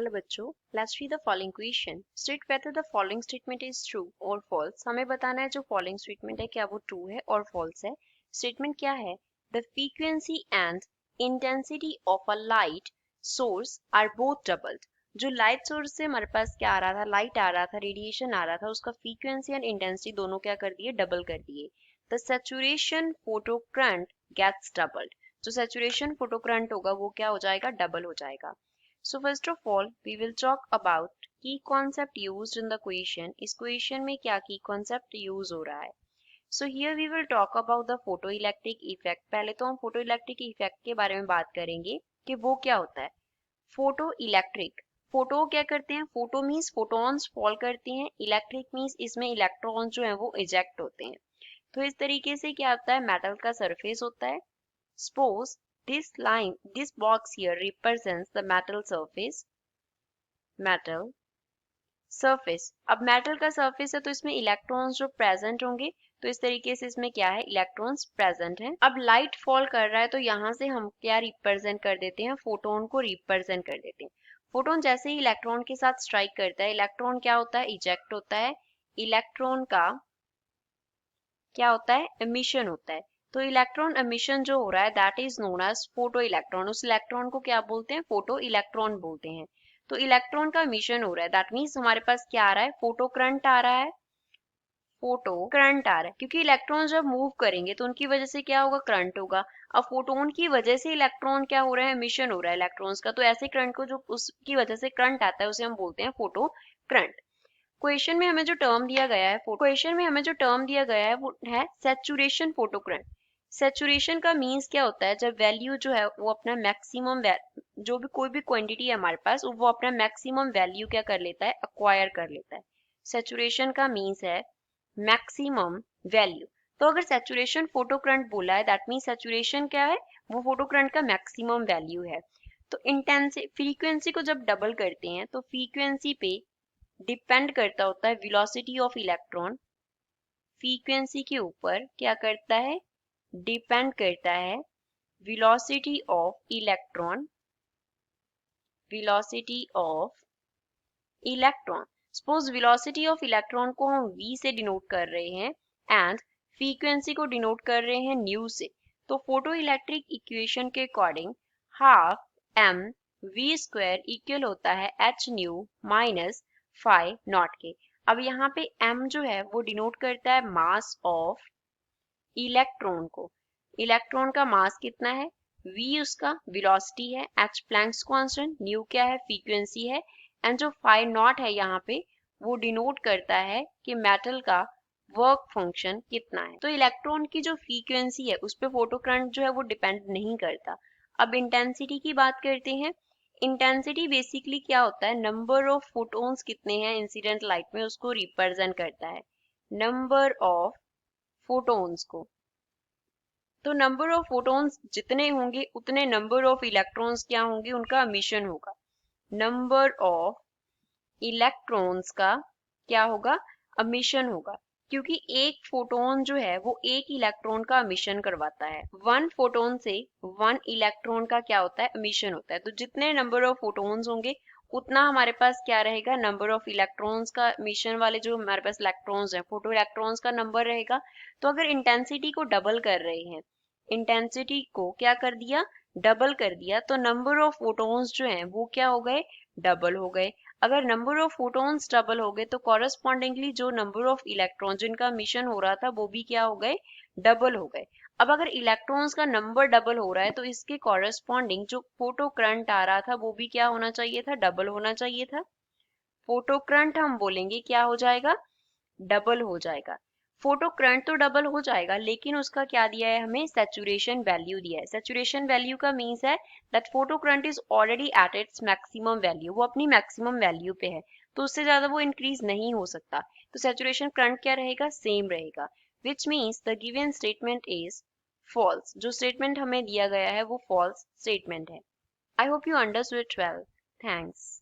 Hello बच्चों, let's read the following question. State whether the following statement is true और false. हमें बताना है जो फॉलोइंग स्टेटमेंट है क्या वो ट्रू है और फॉल्स है. स्टेटमेंट क्या है? The frequency and intensity of a light source are both doubled. जो लाइट सोर्स से हमारे पास क्या आ रहा था, लाइट आ रहा था, रेडिएशन आ रहा था, उसका फ्रीक्वेंसी एंड इंटेंसिटी दोनों क्या कर दिए, डबल कर दिए. The saturation photocurrent gets doubled. जो सैचुरेशन फोटोकरंट होगा वो क्या हो जाएगा, डबल हो जाएगा. So first of all, we will talk about key concept used in the question. इस question में क्या key concept use हो रहा है? So here we will talk about the photoelectric effect. पहले तो हम photoelectric effect के बारे में बात करेंगे कि वो क्या होता है. Photoelectric. फोटो क्या करते हैं? फोटो मीन्स फोटॉन्स फॉल करते हैं. इलेक्ट्रिक मीन्स इसमें इलेक्ट्रॉन्स जो हैं वो इजेक्ट होते हैं. तो इस तरीके से क्या होता है, मेटल का सरफेस होता है. Suppose this box here represents the metal surface. अब मेटल का सरफेस है तो इसमें इलेक्ट्रॉन्स जो प्रेजेंट होंगे, तो इस तरीके से इसमें क्या है, इलेक्ट्रॉन्स प्रेजेंट हैं. अब लाइट फॉल कर रहा है तो यहाँ से हम क्या रिप्रेजेंट कर देते हैं, फोटोन को रिप्रेजेंट कर देते हैं. फोटोन जैसे ही इलेक्ट्रॉन के साथ स्ट्राइक करता है, इलेक्ट्रॉन क्या होता है, इजेक्ट होता है. इलेक्ट्रॉन का क्या होता है, एमिशन होता है. तो इलेक्ट्रॉन एमिशन जो हो रहा है that is known as photo electron. उस इलेक्ट्रॉन को क्या बोलते हैं, फोटो इलेक्ट्रॉन बोलते हैं. तो इलेक्ट्रॉन का एमिशन हो रहा है, दैट मीन्स हमारे पास क्या आ रहा है, फोटो करंट आ रहा है. फोटो करंट आ रहा है क्योंकि इलेक्ट्रॉन जब मूव करेंगे तो उनकी वजह से क्या होगा, करंट होगा. अब फोटोन की वजह से इलेक्ट्रॉन क्या हो रहा है, एमिशन हो रहा है इलेक्ट्रॉन्स का. तो ऐसे करंट को जो उसकी वजह से करंट आता है उसे हम बोलते हैं फोटो करंट. क्वेश्चन में हमें जो टर्म दिया गया है वो है सैचुरेशन फोटोकरंट. सैचुरेशन का मीन्स क्या होता है, जब वैल्यू जो है वो अपना मैक्सिमम, जो भी कोई भी क्वांटिटी है हमारे पास, वो अपना मैक्सिमम वैल्यू क्या कर लेता है, अक्वायर कर लेता है. सैचुरेशन का मीन्स है मैक्सिमम वैल्यू. तो अगर सैचुरेशन फोटोकरंट बोला है दैट मीन्स सैचुरेशन क्या है, वो फोटोकरंट का मैक्सिमम वैल्यू है. तो फ्रीक्वेंसी को जब डबल करते हैं तो फ्रीक्वेंसी पे डिपेंड करता होता है वेलोसिटी ऑफ इलेक्ट्रॉन. फ्रीक्वेंसी के ऊपर क्या करता है, डिपेंड करता है velocity of electron. Suppose velocity of electron को हम v से डिनोट कर रहे हैं एंड फ्रीक्वेंसी को डिनोट कर रहे हैं न्यू से. तो फोटो इलेक्ट्रिक इक्वेशन के according half m v square equal होता है h nu minus phi naught के. अब यहाँ पे m जो है वो डिनोट करता है मास ऑफ इलेक्ट्रॉन को. इलेक्ट्रॉन का मास कितना है, v उसका वेलोसिटी है, h प्लैंक्स कांस्टेंट, न्यू क्या है, फ्रीक्वेंसी है, एंड जो फाई नॉट है यहाँ पे वो डिनोट करता है कि मेटल का वर्क फंक्शन कितना है. तो इलेक्ट्रॉन की जो फ्रीक्वेंसी है उस पे फोटोकरंट जो है वो डिपेंड नहीं करता. अब इंटेंसिटी की बात करते हैं. इंटेंसिटी बेसिकली क्या होता है, नंबर ऑफ फोटॉन्स कितने हैं इंसिडेंट लाइट में उसको रिप्रेजेंट करता है, नंबर ऑफ फोटॉन्स को. तो नंबर ऑफ फोटॉन्स जितने होंगे उतने नंबर ऑफ इलेक्ट्रॉन्स क्या होंगे, उनका एमिशन होगा. नंबर ऑफ इलेक्ट्रॉन्स का क्या होगा, एमिशन होगा. क्योंकि एक फोटोन जो है वो एक इलेक्ट्रॉन का एमिशन करवाता है. वन फोटोन से वन इलेक्ट्रॉन का क्या होता है, एमिशन होता है. तो जितने नंबर ऑफ फोटोन्स होंगे उतना हमारे पास क्या रहेगा, नंबर ऑफ इलेक्ट्रॉन्स का एमिशन वाले जो हमारे पास इलेक्ट्रॉन्स हैं, फोटो इलेक्ट्रॉन्स का नंबर रहेगा. तो अगर इंटेंसिटी को डबल कर रहे हैं, इंटेंसिटी को क्या कर दिया, डबल कर दिया, तो नंबर ऑफ फोटोन्स जो हैं वो क्या हो गए, डबल हो गए. अगर नंबर ऑफ फोटॉन्स डबल हो गए तो कॉरेस्पॉन्डिंगली जो नंबर ऑफ इलेक्ट्रॉन जिनका एमिशन हो रहा था वो भी क्या हो गए, डबल हो गए. अब अगर इलेक्ट्रॉन्स का नंबर डबल हो रहा है तो इसके कॉरेस्पॉन्डिंग जो फोटो करंट आ रहा था वो भी क्या होना चाहिए था, डबल होना चाहिए था. फोटो करंट हम बोलेंगे क्या हो जाएगा, डबल हो जाएगा. फोटो करंट तो डबल हो जाएगा लेकिन उसका क्या दिया है, हमें सैचुरेशन वैल्यू दिया है. सैचुरेशन वैल्यू का मीन्स है that photo current is already at its maximum value. वो अपनी मैक्सिमम वैल्यू पे है तो उससे ज्यादा वो इंक्रीज नहीं हो सकता. तो सैचुरेशन करंट क्या रहेगा, सेम रहेगा. Which means the given statement is false. जो स्टेटमेंट हमें दिया गया है वो फॉल्स स्टेटमेंट है. I hope you understood it well. Thanks.